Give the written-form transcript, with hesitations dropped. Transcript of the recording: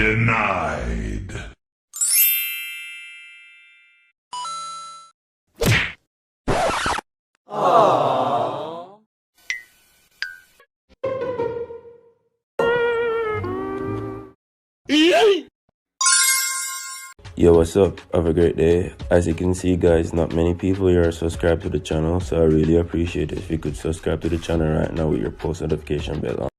Denied. Yo, what's up? Have a great day. As you can see, guys, not many people here are subscribed to the channel, so I really appreciate it if you could subscribe to the channel right now with your post notification bell on.